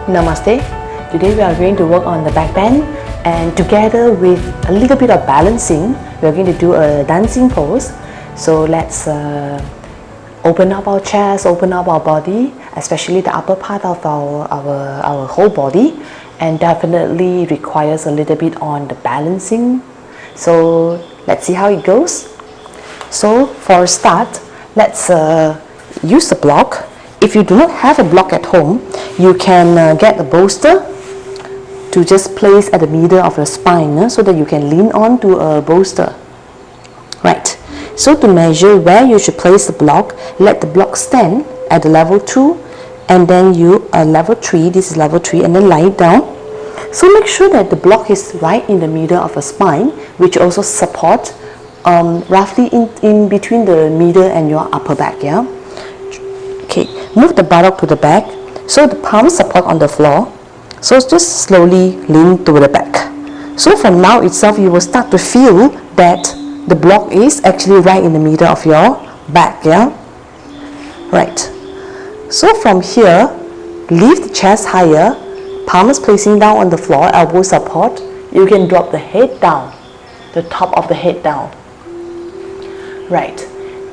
Namaste. Today we are going to work on the back bend, and together with a little bit of balancing, we are going to do a dancing pose. So let's open up our chest, open up our body, especially the upper part of our whole body, and definitely requires a little bit on the balancing. So let's see how it goes. So for a start, let's use the block. If you do not have a block at home, you can get a bolster to just place at the middle of your spine so that you can lean on to a bolster. Right. So to measure where you should place the block, let the block stand at the level 2, and then you level 3, this is level 3, and then lie it down. So make sure that the block is right in the middle of the spine, which also support roughly in between the middle and your upper back. Yeah. Okay, move the buttock to the back, so the palms support on the floor. So just slowly lean to the back. So from now itself, you will start to feel that the block is actually right in the middle of your back. Yeah, right. So from here, lift the chest higher, palms placing down on the floor, elbow support. You can drop the head down, the top of the head down. Right.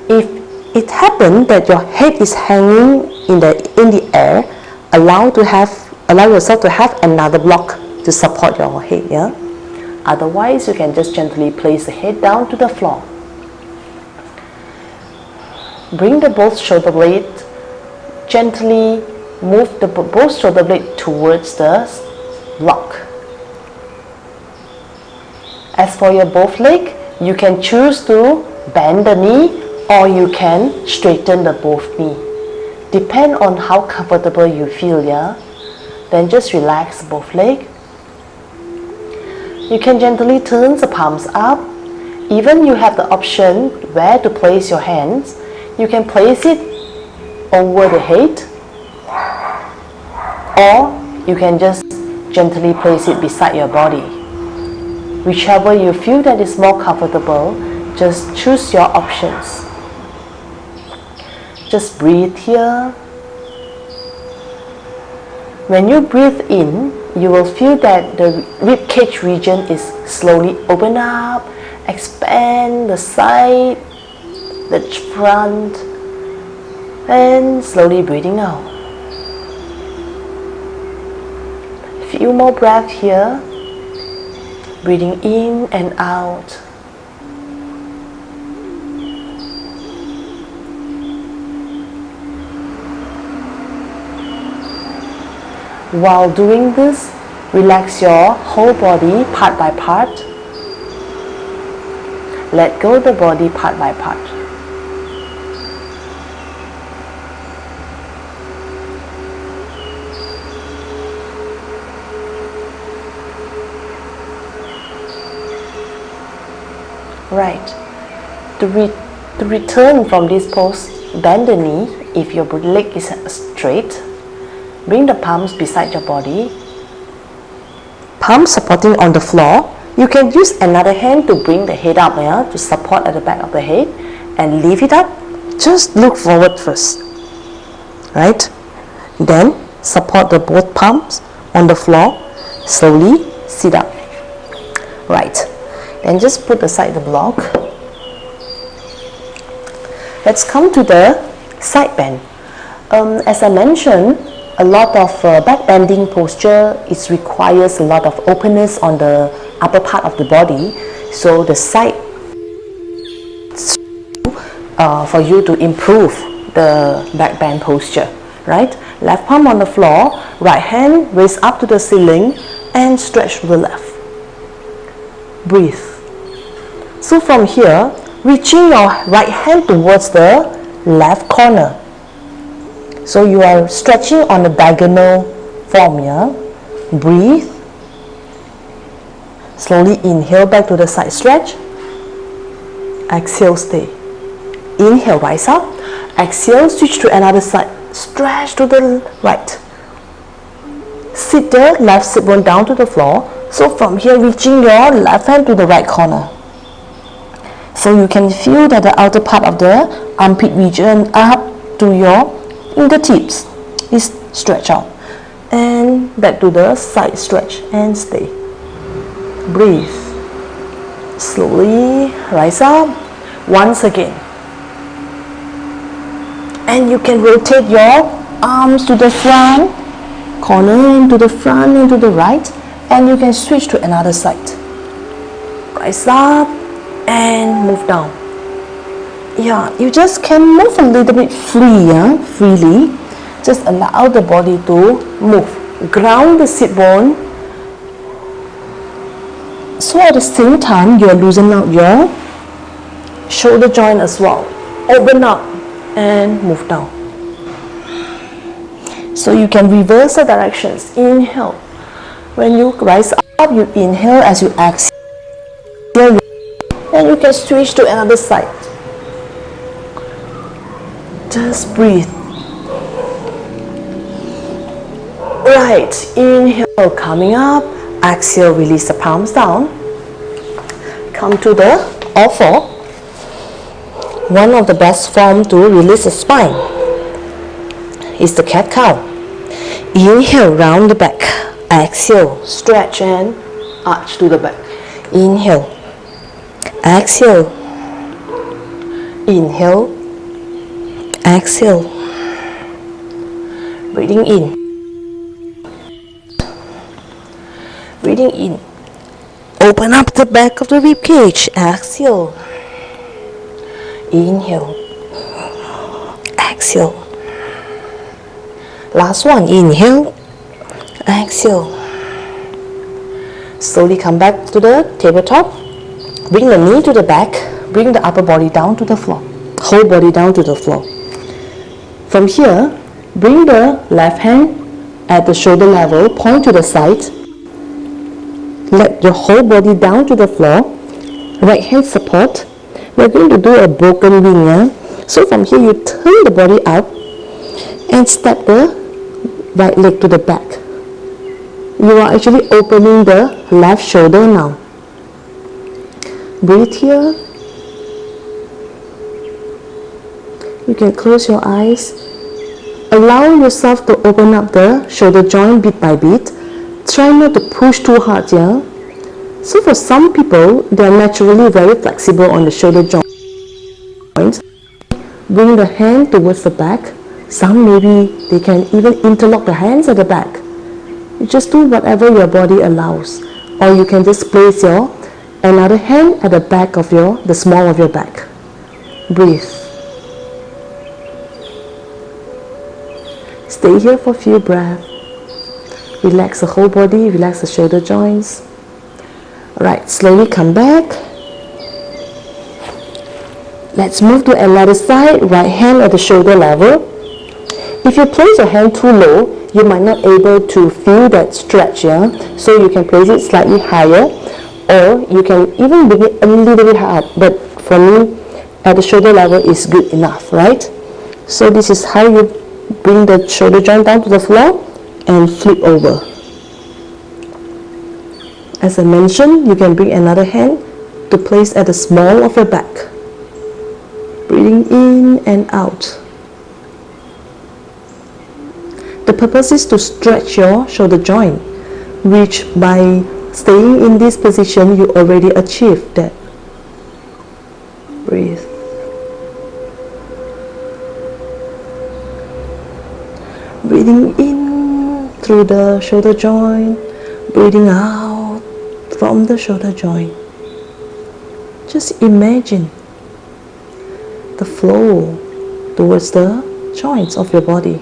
If it happened that your head is hanging in the air, allow yourself to have another block to support your head. Yeah. Otherwise, you can just gently place the head down to the floor. Bring the both shoulder blades, gently move the both shoulder blade towards the block. As for your both leg, you can choose to bend the knee, or you can straighten the both knee. Depend on how comfortable you feel. Yeah. Then just relax both leg. You can gently turn the palms up. Even you have the option where to place your hands. You can place it over the head, or you can just gently place it beside your body. Whichever you feel that is more comfortable, just choose your options. Just breathe here. When you breathe in, you will feel that the rib cage region is slowly open up, expand the side, the front, and slowly breathing out. Few more breaths here, breathing in and out. While doing this, relax your whole body part by part. Let go the body part by part. Right. To return from this pose, bend the knee if your leg is straight. Bring the palms beside your body. Palms supporting on the floor. You can use another hand to bring the head up, yeah, to support at the back of the head, and lift it up. Just look forward first. Right? Then support the both palms on the floor. Slowly sit up. Right. Then just put aside the block. Let's come to the side bend. As I mentioned, a lot of back bending posture, it requires a lot of openness on the upper part of the body. So the side for you to improve the back bend posture. Right? Left palm on the floor, right hand raise up to the ceiling and stretch to the left. Breathe. So from here, reaching your right hand towards the left corner. So you are stretching on a diagonal form. Yeah? Breathe. Slowly inhale back to the side stretch. Exhale, stay. Inhale, rise up. Exhale, switch to another side. Stretch to the right. Sit there, left sit bone down to the floor. So from here, reaching your left hand to the right corner. So you can feel that the outer part of the armpit region up to your fingertips is stretched out. And back to the side stretch and stay. Breathe. Slowly rise up once again. And you can rotate your arms to the front, corner into the front and to the right, and you can switch to another side. Rise up and move down. Yeah, you just can move a little bit freely. Just allow the body to move. Ground the sit bone. So at the same time, you are loosening out your shoulder joint as well. Open up and move down. So you can reverse the directions. Inhale. When you rise up, you inhale. As you exhale, and you can switch to another side. Just breathe. Right, inhale, coming up. Exhale, release the palms down. Come to the all four. One of the best form to release the spine is the cat cow. Inhale, round the back. Exhale, stretch and arch to the back. Inhale. Exhale. Inhale. Exhale. Breathing in. Breathing in. Open up the back of the rib cage. Exhale. Inhale. Exhale. Last one. Inhale. Exhale. Slowly come back to the tabletop. Bring the knee to the back. Bring the upper body down to the floor. Whole body down to the floor. From here, bring the left hand at the shoulder level. Point to the side. Let your whole body down to the floor. Right hand support. We're going to do a broken wing. Yeah? So from here, you turn the body up and step the right leg to the back. You are actually opening the left shoulder now. Breathe here. You can close your eyes. Allow yourself to open up the shoulder joint bit by bit. Try not to push too hard, yeah? So for some people, they are naturally very flexible on the shoulder joint. Bring the hand towards the back. Some maybe they can even interlock the hands at the back. You just do whatever your body allows. Or you can just place your another hand at the back of the small of your back. Breathe. Stay here for a few breaths. Relax the whole body, relax the shoulder joints. Alright, slowly come back. Let's move to another side. Right hand at the shoulder level. If you place your hand too low, you might not able to feel that stretch, yeah? So you can place it slightly higher, or you can even bring it a little bit higher. But for me, at the shoulder level is good enough, right? So this is how you bring the shoulder joint down to the floor and flip over. As I mentioned, you can bring another hand to place at the small of your back. Breathing in and out. The purpose is to stretch your shoulder joint, which by staying in this position, you already achieved that. Breathe. Breathing in through the shoulder joint, breathing out from the shoulder joint. Just imagine the flow towards the joints of your body.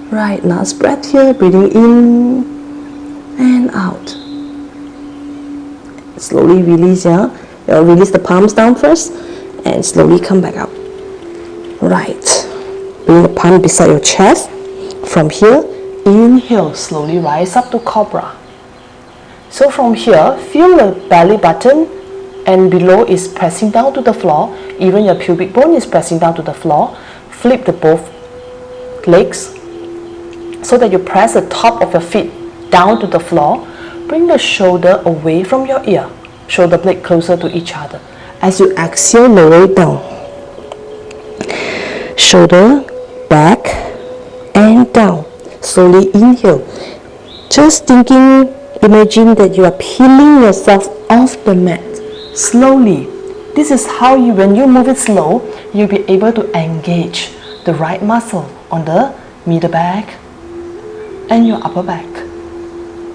Right, last breath here, breathing in and out. Slowly release, yeah? Release the palms down first and slowly come back up. Right, bring the palm beside your chest. From here, inhale, slowly rise up to Cobra. So from here, feel the belly button and below is pressing down to the floor. Even your pubic bone is pressing down to the floor. Flip the both legs so that you press the top of your feet down to the floor. Bring the shoulder away from your ear. Shoulder blade closer to each other. As you exhale, lower it down. Shoulder back and down. Slowly inhale. Just thinking, imagine that you are peeling yourself off the mat. Slowly. This is how you, when you move it slow, you'll be able to engage the right muscle on the middle back and your upper back.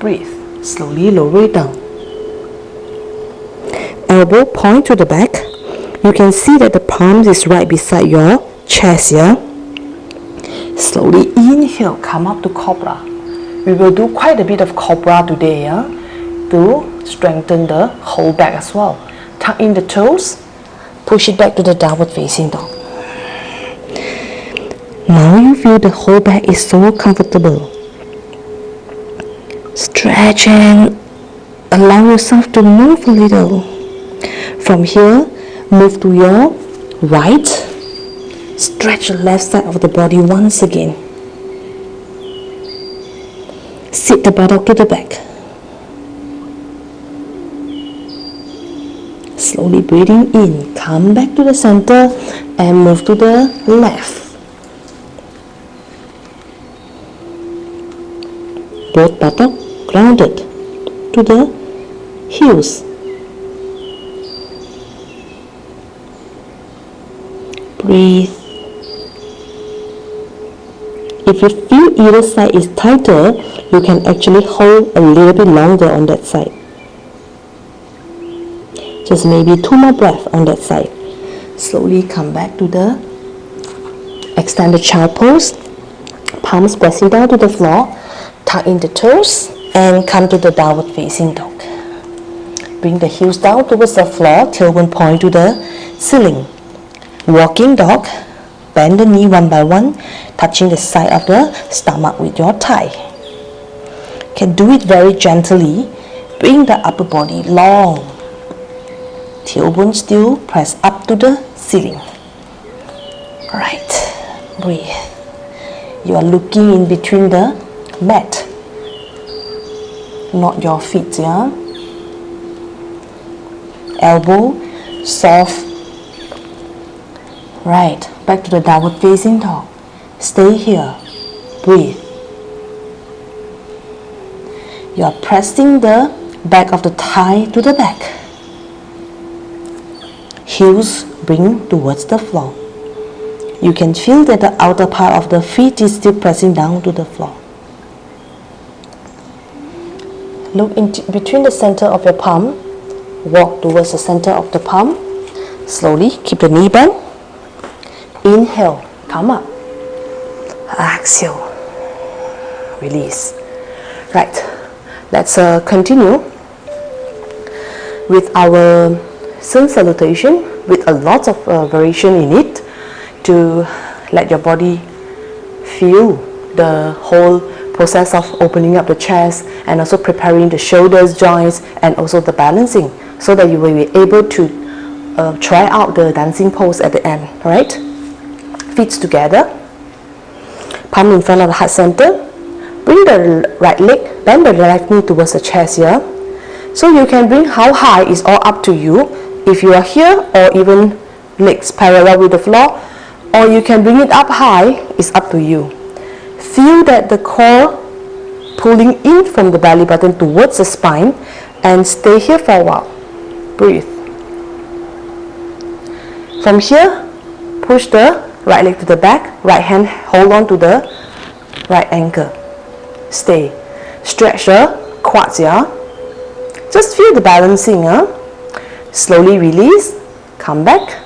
Breathe. Slowly lower it down. Elbow point to the back. You can see that the palm is right beside your chest here. Slowly inhale, come up to Cobra. We will do quite a bit of Cobra today, to strengthen the whole back as well. Tuck in the toes. Push it back to the downward facing dog. Now you feel the whole back is so comfortable. Stretch and allow yourself to move a little. From here, move to your right. Stretch the left side of the body once again. Sit the buttock to the back. Slowly breathing in, come back to the center and move to the left. Both buttocks grounded to the heels. Breathe. If you feel either side is tighter, you can actually hold a little bit longer on that side. Just maybe 2 more breaths on that side. Slowly come back to the extended child pose. Palms pressing down to the floor. Tuck in the toes and come to the downward facing dog. Bring the heels down towards the floor, tailbone point to the ceiling. Walking dog. Bend the knee one by one, touching the side of the stomach with your thigh. Can do it very gently. Bring the upper body long. Tailbone still press up to the ceiling. Alright, breathe. You are looking in between the mat, not your feet, yeah? Elbow soft. Right, back to the downward facing dog. Stay here. Breathe. You are pressing the back of the thigh to the back. Heels bring towards the floor. You can feel that the outer part of the feet is still pressing down to the floor. Look in between the center of your palm. Walk towards the center of the palm. Slowly keep the knee bent. Inhale, come up. Exhale, release. Right, let's continue with our sun salutation with a lot of variation in it to let your body feel the whole process of opening up the chest and also preparing the shoulders, joints, and also the balancing, so that you will be able to try out the dancing pose at the end. Right? Feet together, palm in front of the heart center. Bring the right leg, bend the left knee towards the chest here. So you can bring how high is all up to you. If you are here, or even legs parallel with the floor, or you can bring it up high, it's up to you. Feel that the core pulling in from the belly button towards the spine, and stay here for a while. Breathe. From here, push the right leg to the back, right hand hold on to the right ankle. Stay. Stretch the quads, yeah? Just feel the balancing, Slowly release, come back.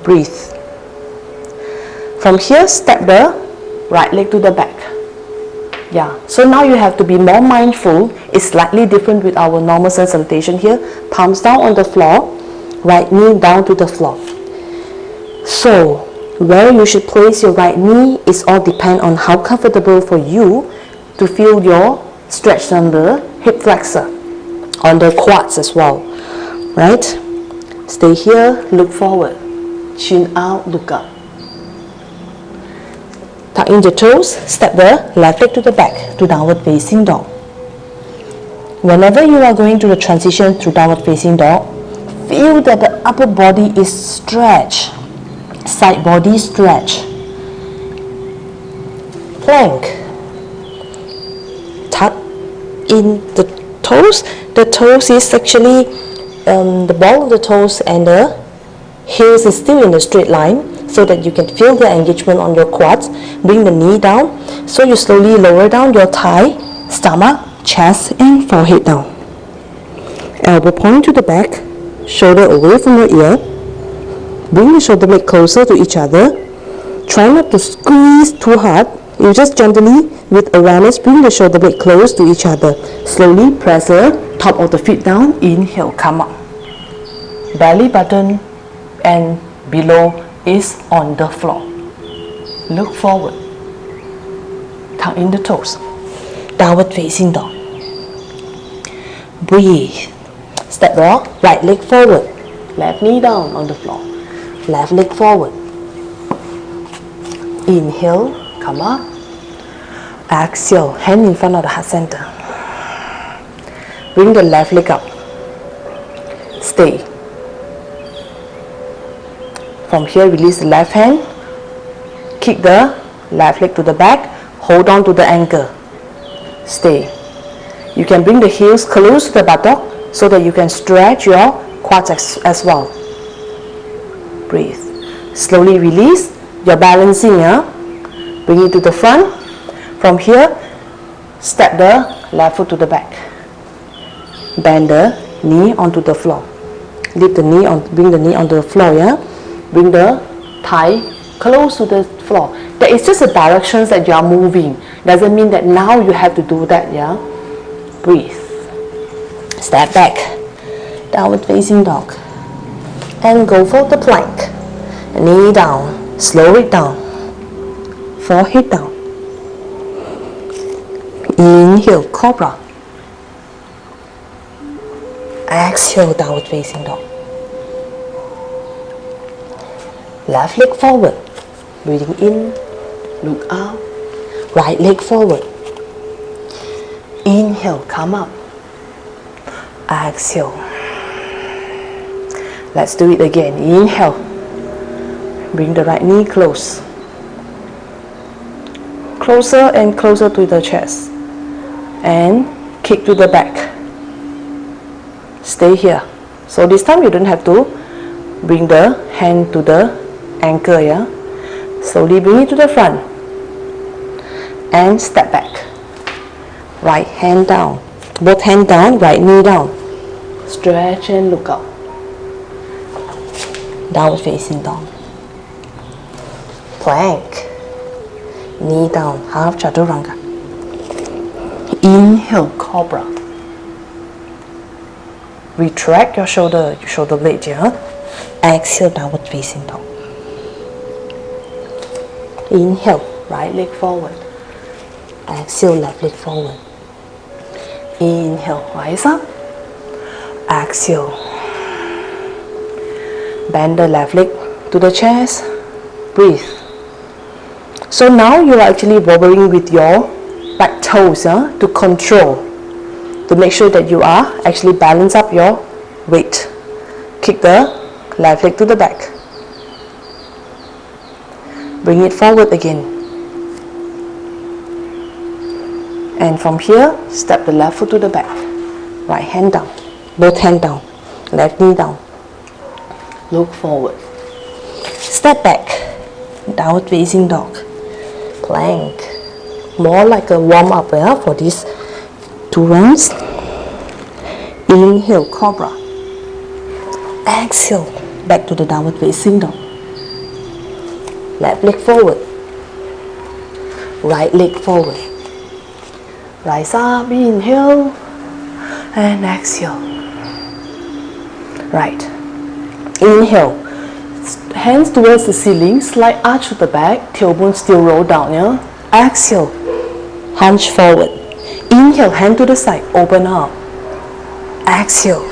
Breathe. From here, step the right leg to the back. Yeah, so now you have to be more mindful. It's slightly different with our normal sun salutation here. Palms down on the floor, right knee down to the floor. So, where you should place your right knee is all depend on how comfortable for you to feel your stretch on the hip flexor, on the quads as well. Right? Stay here, look forward. Chin out, look up. Tuck in the toes, step the left leg to the back to downward facing dog. Whenever you are going to the transition to downward facing dog, feel that the upper body is stretched. Side body stretch. Plank. Tuck in the toes. The toes is actually the ball of the toes and the heels is still in a straight line, so that you can feel the engagement on your quads. Bring the knee down, so you slowly lower down your thigh, stomach, chest and forehead down. Elbow point to the back, shoulder away from your ear. Bring the shoulder blade closer to each other. Try not to squeeze too hard. You just gently, with awareness, bring the shoulder blade close to each other. Slowly press the top of the feet down. Inhale, come up. Belly button and below is on the floor. Look forward. Tuck in the toes. Downward facing dog. Breathe. Step rock, right leg forward. Left knee down on the floor. Left leg forward. Inhale, come up. Exhale, hand in front of the heart center. Bring the left leg up. Stay. From here, release the left hand. Kick the left leg to the back. Hold on to the ankle. Stay. You can bring the heels close to the buttock so that you can stretch your quads as well. Breathe. Slowly release. You're balancing. Bring it to the front. From here, step the left foot to the back. Bend the knee onto the floor. Lift the knee on. Bring the knee onto the floor. Bring the thigh close to the floor. That is just the directions that you are moving. Doesn't mean that now you have to do that. Breathe. Step back. Downward facing dog. And go for the plank. Knee down. Slow it down. Forehead down. Inhale, cobra. Exhale, downward facing dog. Left leg forward. Breathing in, look out. Right leg forward. Inhale, come up. Exhale. Let's do it again. Inhale. Bring the right knee close. Closer and closer to the chest. And kick to the back. Stay here. So this time you don't have to bring the hand to the ankle. Slowly bring it to the front. And step back. Right hand down. Both hands down, right knee down. Stretch and look up. Downward facing dog. Plank. Knee down, half chaturanga. Inhale, cobra. Retract your shoulder blade here. Exhale, downward facing dog. Inhale, right leg forward. Exhale, left leg forward. Inhale, rise up. Exhale. Bend the left leg to the chest. Breathe. So now you are actually wobbling with your back toes to control, to make sure that you are actually balance up your weight. Kick the left leg to the back. Bring it forward again. And from here, step the left foot to the back. Right hand down. Both hands down. Left knee down. Look forward. Step back. Downward facing dog. Plank. More like a warm up for these 2 rounds. Inhale, cobra. Exhale, back to the downward facing dog. Left leg forward. Right leg forward. Rise up, inhale, and exhale. Right. Inhale. Hands towards the ceiling, slight arch to the back, tailbone still roll down. Exhale, hunch forward. Inhale, hand to the side, open up. Exhale.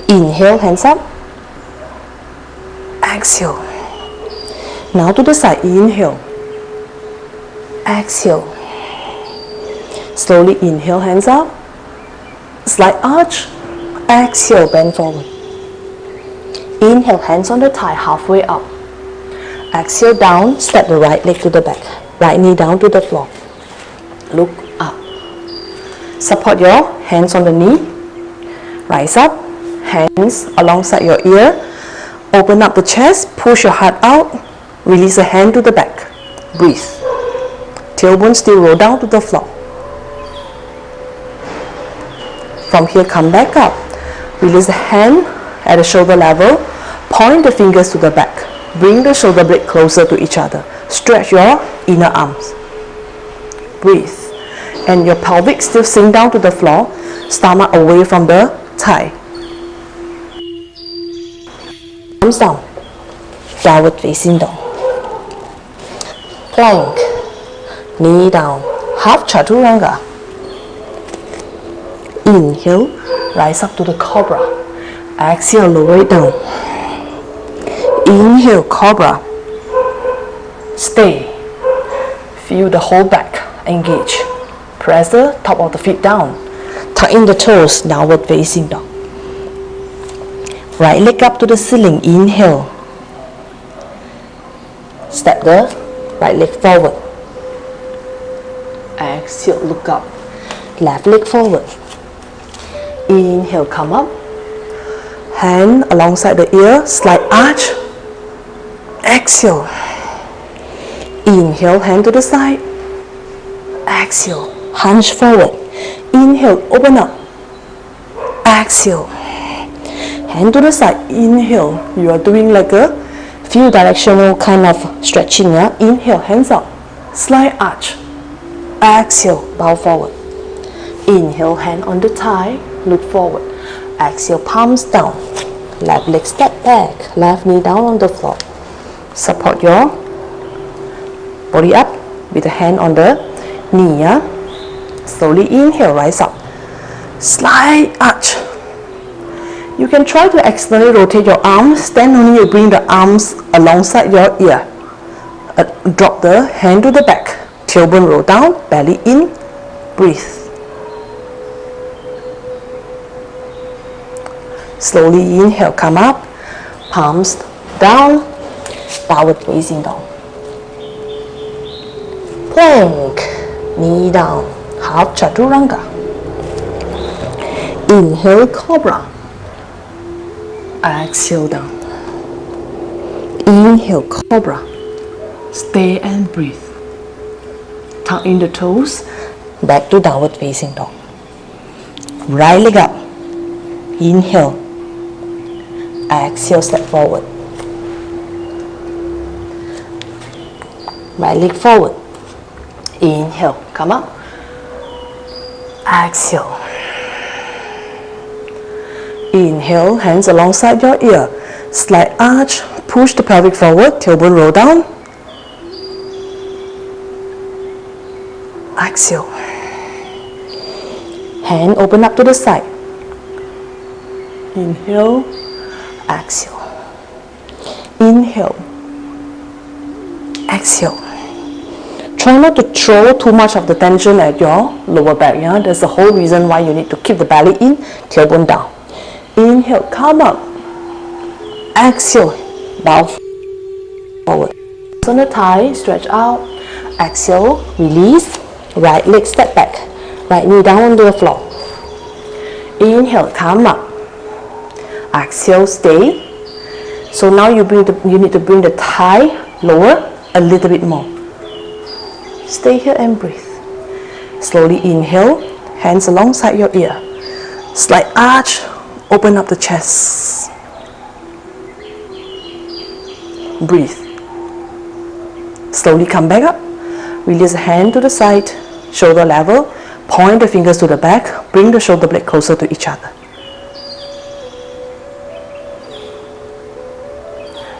Inhale, hands up. Exhale. Now to the side, inhale. Exhale. Slowly inhale, hands up. Slight arch. Exhale, bend forward. Inhale, hands on the thigh, halfway up. Exhale down, step the right leg to the back. Right knee down to the floor. Look up. Support your hands on the knee. Rise up, hands alongside your ear. Open up the chest, push your heart out. Release the hand to the back. Breathe. Tailbone still roll down to the floor. From here, come back up. Release the hand at the shoulder level. Point the fingers to the back. Bring the shoulder blade closer to each other. Stretch your inner arms. Breathe. And your pelvic still sink down to the floor. Stomach away from the thigh. Arms down. Downward facing dog. Plank. Knee down. Half chaturanga. Inhale. Rise up to the cobra. Exhale, lower it down. Inhale, cobra. Stay. Feel the whole back engage. Press the top of the feet down. Tuck in the toes, downward facing dog. Right leg up to the ceiling. Inhale. Step the right leg forward. Exhale, look up. Left leg forward. Inhale, come up. Hand alongside the ear, slight arch. Exhale. Inhale, hand to the side. Exhale, hunch forward. Inhale, open up. Exhale. Hand to the side. Inhale. You are doing like a few directional kind of stretching. Yeah? Inhale, hands up. Slight arch. Exhale, bow forward. Inhale, hand on the thigh. Look forward. Exhale, palms down. Left leg step back. Left knee down on the floor. Support your body up with the hand on the knee. Yeah? Slowly inhale, rise up. Slight arch. You can try to externally rotate your arms. Stand on it, bring the arms alongside your ear. Drop the hand to the back. Tailbone roll down, belly in. Breathe. Slowly inhale, come up. Palms down. Downward facing dog. Plank. Knee down. Half chaturanga. Inhale, cobra. Exhale down. Inhale, cobra. Stay and breathe. Tuck in the toes. Back to downward facing dog. Right leg up. Inhale. Exhale, step forward. Right leg forward. Inhale, come up. Exhale. Inhale, hands alongside your ear. Slight arch, push the pelvic forward, tailbone roll down. Exhale. Hand open up to the side. Inhale, exhale. Inhale, exhale. Try not to throw too much of the tension at your lower back. Yeah? That's the whole reason why you need to keep the belly in, tailbone down. Inhale, come up. Exhale, bow forward. On the thigh, stretch out. Exhale, release. Right leg step back. Right knee down onto the floor. Inhale, come up. Exhale, stay. So now you need to bring the thigh lower a little bit more. Stay here and breathe. Slowly inhale, hands alongside your ear. Slight arch, open up the chest. Breathe. Slowly come back up. Release the hand to the side, shoulder level. Point the fingers to the back. Bring the shoulder blade closer to each other.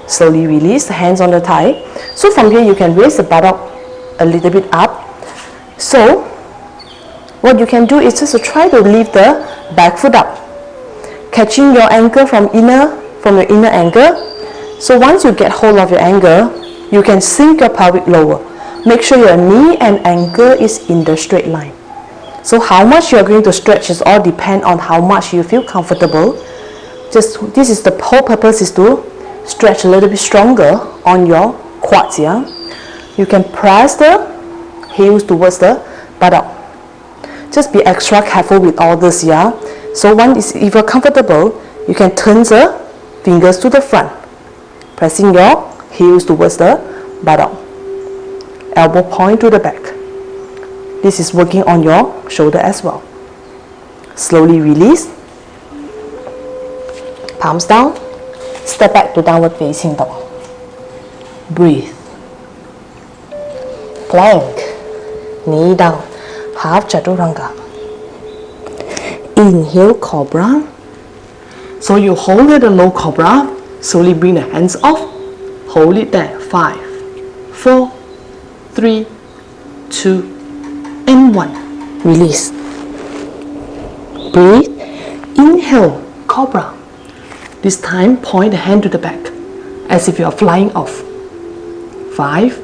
Slowly release the hands on the thigh. So from here you can raise the buttock a little bit up. So what you can do is just to try to lift the back foot up, catching your ankle from your inner ankle. So once you get hold of your ankle, you can sink your pelvic lower. Make sure your knee and ankle is in the straight line. So how much you are going to stretch is all depend on how much you feel comfortable. This is the whole purpose, is to stretch a little bit stronger on your quads, yeah? You can press the heels towards the buttock. Just be extra careful with all this, yeah? So if you're comfortable, you can turn the fingers to the front, pressing your heels towards the buttock. Elbow point to the back. This is working on your shoulder as well. Slowly release. Palms down. Step back to downward facing dog. Breathe. Plank. Knee down. Half chaturanga. Inhale, cobra. So you hold at the low cobra. Slowly bring the hands off. Hold it there. 5, 4, 3, 2, and 1. Release. Breathe. Inhale, cobra. This time, point the hand to the back, as if you are flying off. 5.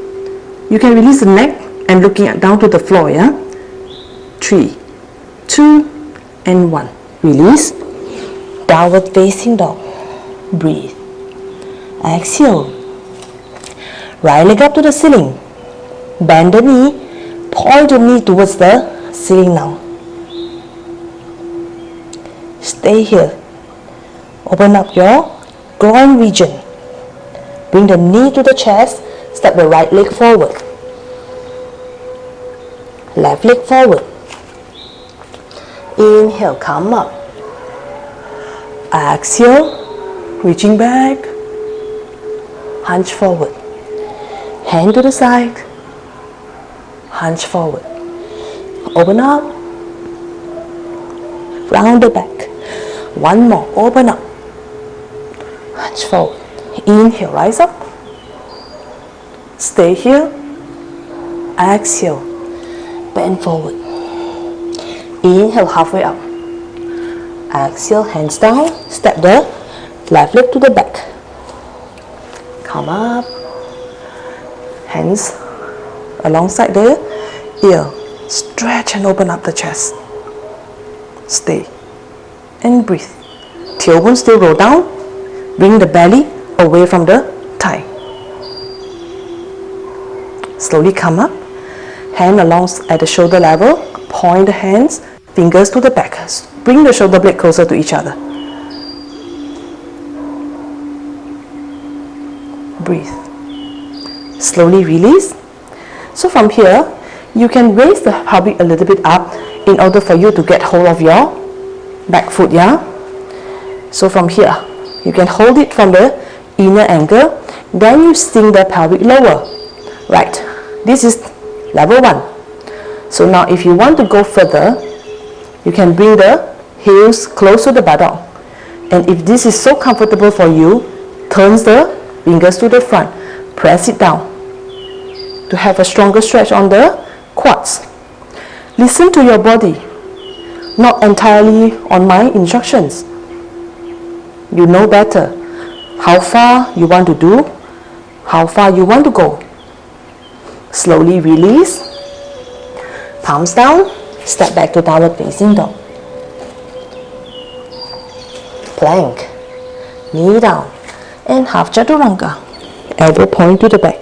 You can release the neck and looking down to the floor, yeah? 3, 2, and 1. Release. Downward facing dog. Breathe. Exhale. Right leg up to the ceiling. Bend the knee. Point the knee towards the ceiling now. Stay here. Open up your groin region. Bring the knee to the chest. Step the right leg forward. Left leg forward. Inhale, come up. Exhale, reaching back. Hunch forward. Hand to the side. Hunch forward. Open up. Round the back. One more. Open up. Hunch forward. Inhale, rise up. Stay here. Exhale. Bend forward. Inhale, halfway up. Exhale, hands down. Step the left leg to the back. Come up. Hands alongside the ear. Stretch and open up the chest. Stay. And breathe. Tailbone still roll down. Bring the belly away from the thigh. Slowly come up. Hand along at the shoulder level. Point the hands, fingers to the back. Bring the shoulder blade closer to each other. Breathe. Slowly release. So from here, you can raise the pelvic a little bit up in order for you to get hold of your back foot, yeah? So from here, you can hold it from the inner ankle, then you sink the pelvic lower. Right, this is level 1. So now if you want to go further, you can bring the heels close to the buttock. And if this is so comfortable for you, turn the fingers to the front, press it down to have a stronger stretch on the quads. Listen to your body, not entirely on my instructions. You know better how far you want to do, how far you want to go. Slowly release. Palms down. Step back to downward facing dog. Plank. Knee down. And half chaturanga. Elbow point to the back.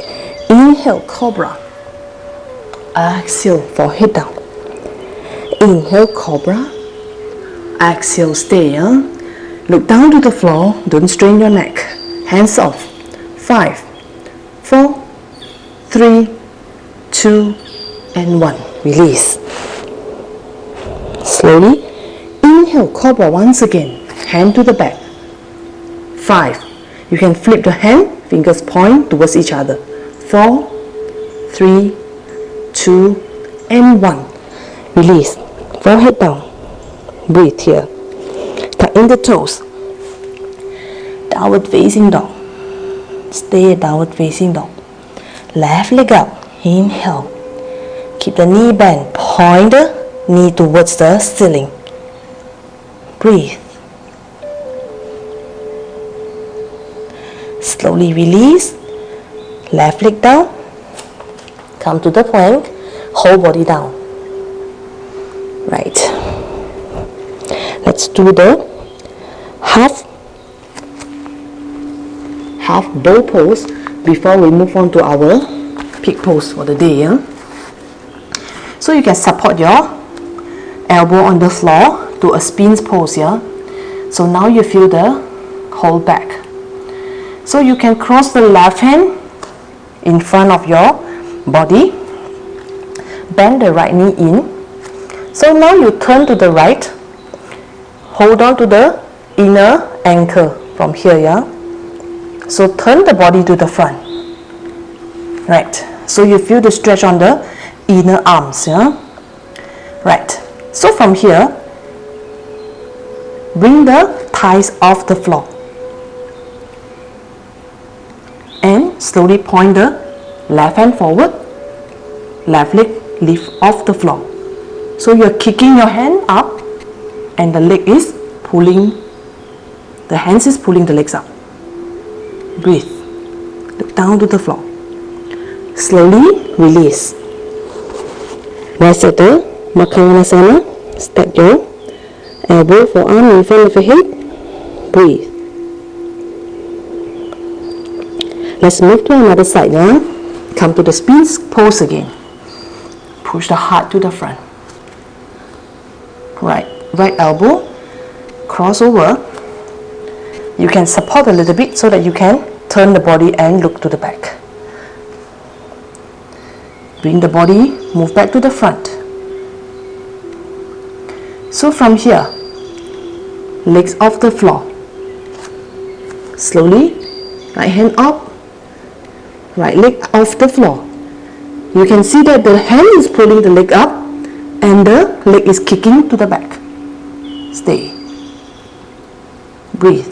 Inhale, cobra. Exhale, forehead down. Inhale, cobra. Exhale, stay. Look down to the floor. Don't strain your neck. Hands off. 5, 4, 3, 2, and 1. Release. Slowly. Inhale, cobra once again. Hand to the back. 5. You can flip the hand. Fingers point towards each other. 4, 3, 2, and 1. Release. Forehead down. Breathe here. Tuck in the toes. Downward facing dog. Stay downward facing dog. Left leg up. Inhale. Keep the knee bent. Point the knee towards the ceiling. Breathe. Slowly release. Left leg down. Come to the plank. Whole body down. Right. Let's do the half bow pose before we move on to our peak pose for the day. Yeah? So you can support your elbow on the floor to a sphinx pose. Yeah? So now you feel the whole back. So you can cross the left hand in front of your body, bend the right knee in. So now you turn to the right, hold on to the inner ankle from here. Yeah? So turn the body to the front. Right. So you feel the stretch on the inner arms. Yeah? Right. So from here, bring the thighs off the floor. And slowly point the left hand forward, left leg lift off the floor. So you're kicking your hand up and the leg is pulling, the hands is pulling the legs up. Breathe. Look down to the floor. Slowly release. Rise at the Makanganasana. Stack your elbow, forearm in front of your head. Breathe. Let's move to another side now. Come to the sphinx pose again. Push the heart to the front. Right elbow, cross over. You can support a little bit so that you can turn the body and look to the back. Bring the body, move back to the front. So from here, legs off the floor. Slowly, right hand up, right leg off the floor. You can see that the hand is pulling the leg up and the leg is kicking to the back. Stay. Breathe.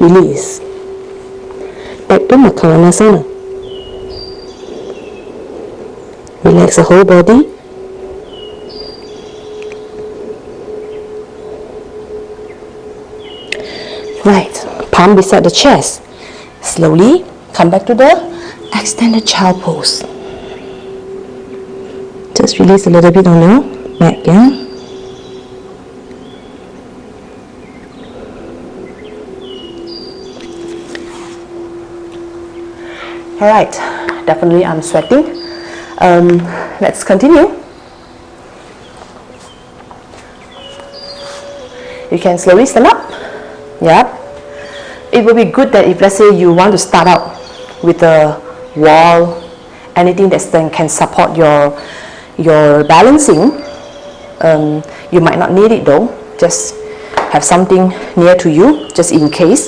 Release. Back to Makanganasana. Relax the whole body. Right, palm beside the chest. Slowly come back to the extended child pose. Just release a little bit on your back, yeah? Alright, definitely I'm sweating. Let's continue. You can slowly stand up. Yeah. It will be good that if, let's say, you want to start out with a wall, anything that can support your balancing. You might not need it though. Just have something near to you, just in case.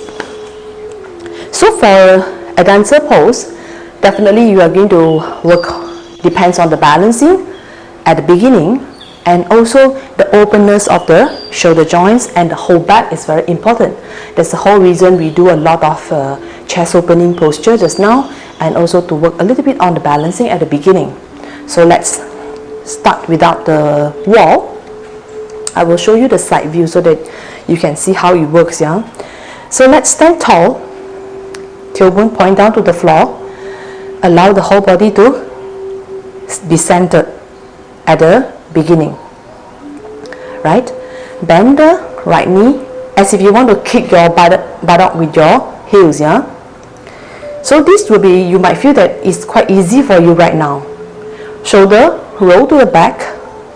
So for a dancer pose, definitely you are going to work, depends on the balancing at the beginning, and also the openness of the shoulder joints and the whole back is very important. That's the whole reason we do a lot of chest opening posture just now, and also to work a little bit on the balancing at the beginning. So let's start without the wall. I will show you the side view so that you can see how it works. Yeah. So let's stand tall, tailbone point down to the floor. Allow the whole body to be centered at the beginning. Right? Bend the right knee as if you want to kick your buttock with your heels. Yeah. So this will be, you might feel that it's quite easy for you right now. Shoulder roll to the back,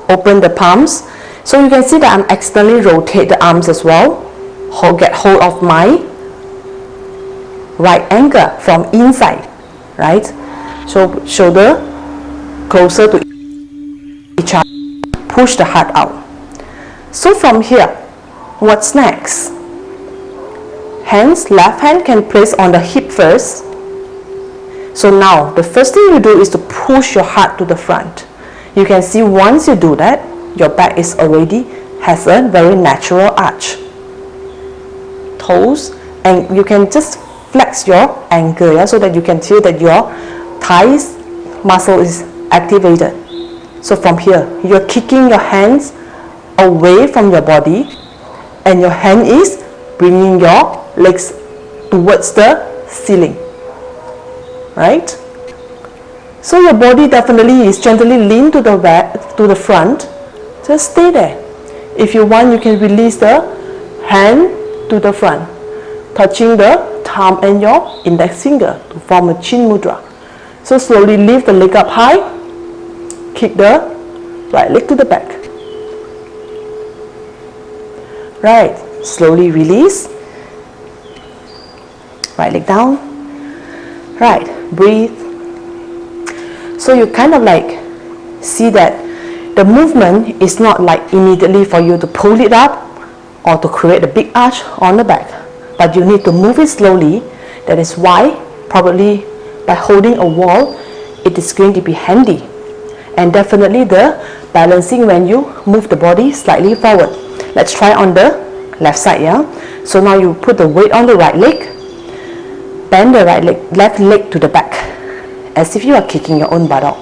open the palms. So you can see that I'm externally rotate the arms as well. Get hold of my right ankle from inside. Right? So shoulder closer to each other. Push the heart out. So from here, what's next? Hands, left hand can place on the hip first. So now the first thing you do is to push your heart to the front. You can see once you do that, your back is already has a very natural arch. Toes, and you can just flex your ankle, yeah, so that you can feel that your thighs muscle is activated. So from here, you're kicking your hands away from your body, and your hand is bringing your legs towards the ceiling. Right? So your body definitely is gently lean to the back, to the front. Just stay there. If you want, you can release the hand to the front. touching the thumb and your index finger to form a chin mudra. So slowly lift the leg up high, kick the right leg to the back. Right, slowly release. Right leg down. Right, breathe. So you kind of like see that the movement is not like immediately for you to pull it up or to create a big arch on the back, but you need to move it slowly. That is why probably by holding a wall it is going to be handy. And definitely the balancing when you move the body slightly forward. Let's try on the left side, yeah. So now you put the weight on the right leg, bend the left leg to the back as if you are kicking your own buttock.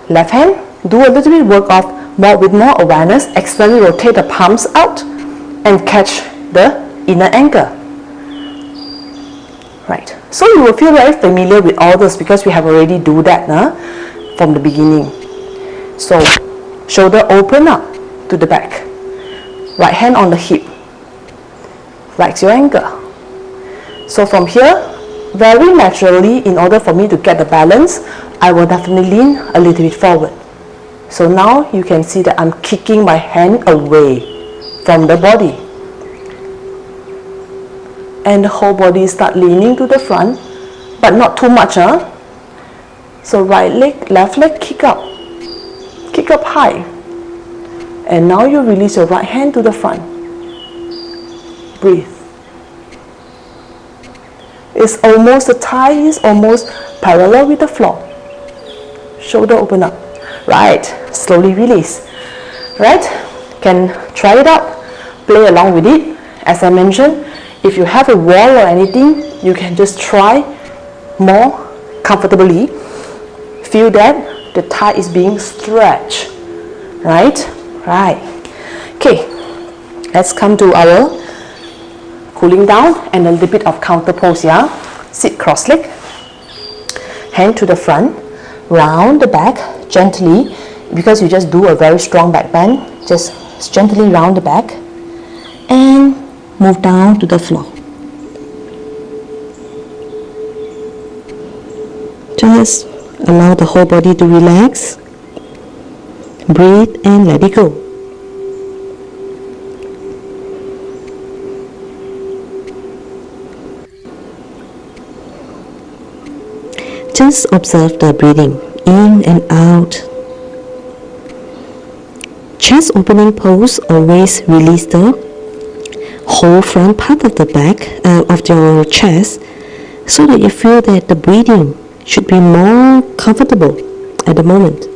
Left hand, do a little bit work of with more awareness. Externally rotate the palms out and catch the inner ankle. Right, so you will feel very familiar with all this because we have already do that from the beginning. So shoulder open up to the back, right hand on the hip, flex your ankle. So from here, very naturally, in order for me to get the balance, I will definitely lean a little bit forward. So now you can see that I'm kicking my hand away from the body. And the whole body start leaning to the front, but not too much. So right leg, left leg, kick up high. And now you release your right hand to the front. Breathe. It's almost, the thigh is almost parallel with the floor. Shoulder open up. Right, slowly release. Right, can try it out, play along with it. As I mentioned, if you have a wall or anything, you can just try more comfortably. Feel that the thigh is being stretched. Right, right. Okay, let's come to our cooling down and a little bit of counter pose, yeah. Sit cross leg, hand to the front, round the back gently, because you just do a very strong back bend. Just gently round the back and move down to the floor. Just allow the whole body to relax. Breathe and let it go. Just observe the breathing in and out. Chest opening pose, always release the whole front part of the back of your chest, so that you feel that the breathing should be more comfortable at the moment.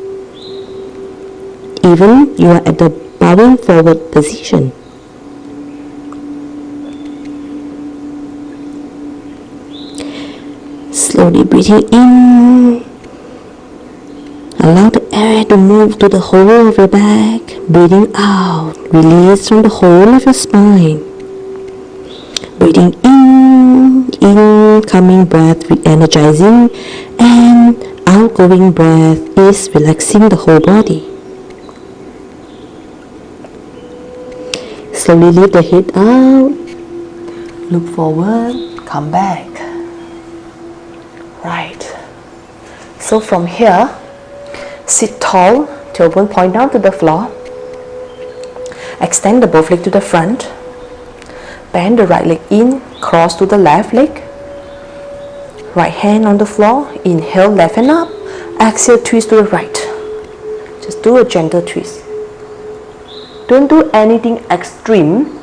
Even you are at the bowing forward position. Slowly breathing in. Allow the air to move to the whole of your back. Breathing out. Release from the whole of your spine. Breathing in. Incoming breath re-energizing, and outgoing breath is relaxing the whole body. Slowly lift the head out. Look forward. Come back. Right. So from here, sit tall, tailbone point down to the floor. Extend the both legs to the front. Bend the right leg in, cross to the left leg. Right hand on the floor. Inhale, left hand up. Exhale, twist to the right. Just do a gentle twist. Don't do anything extreme,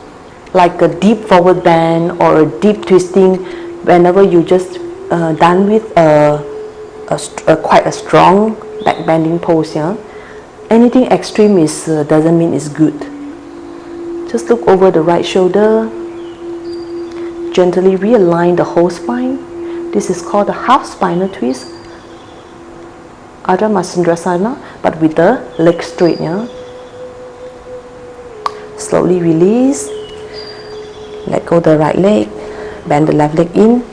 like a deep forward bend or a deep twisting. Whenever you just done with quite a strong back bending pose, yeah. Anything extreme is doesn't mean it's good. Just look over the right shoulder. Gently realign the whole spine. This is called a half spinal twist, Ardha Matsyendrasana, but with the leg straight, yeah. Slowly release. Let go the right leg. Bend the left leg in.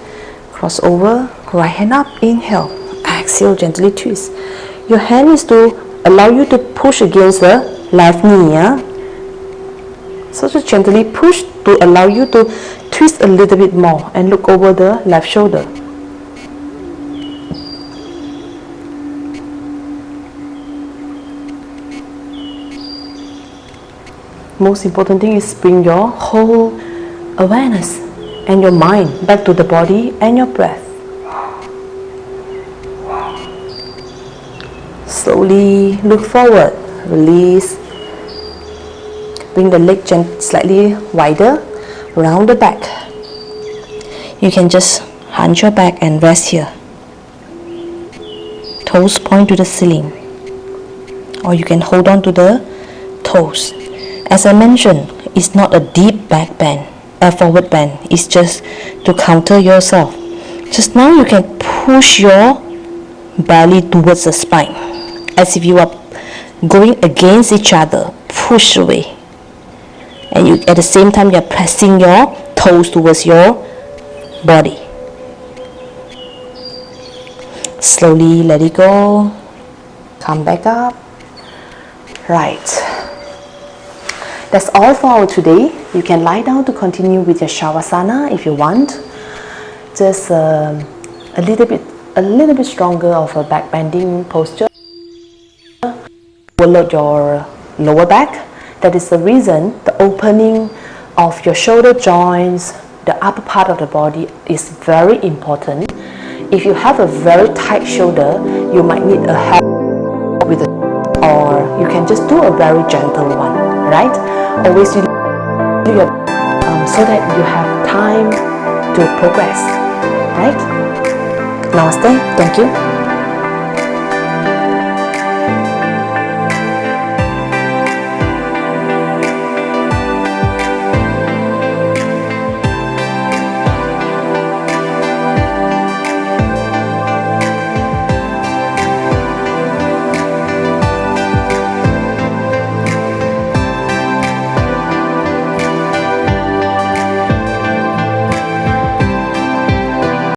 Cross over. Right hand up. Inhale. Exhale. Gently twist. Your hand is to allow you to push against the left knee, yeah. So just gently push to allow you to twist a little bit more and look over the left shoulder. Most important thing is bring your whole awareness and your mind back to the body and your breath. Slowly look forward, release. Bring the leg slightly wider around the back. You can just hunch your back and rest here. Toes point to the ceiling, or you can hold on to the toes. As I mentioned, it's not a deep back bend, a forward bend. It's just to counter yourself. Just now you can push your belly towards the spine, as if you are going against each other. Push away. And you, at the same time, you're pressing your toes towards your body. Slowly let it go. Come back up. Right. That's all for our today. You can lie down to continue with your Shavasana if you want. Just a little bit stronger of a back bending posture. Overload your lower back. That is the reason the opening of your shoulder joints, the upper part of the body is very important. If you have a very tight shoulder, you might need a help with it, or you can just do a very gentle one, right? Always do your so that you have time to progress, right? Namaste. Thank you.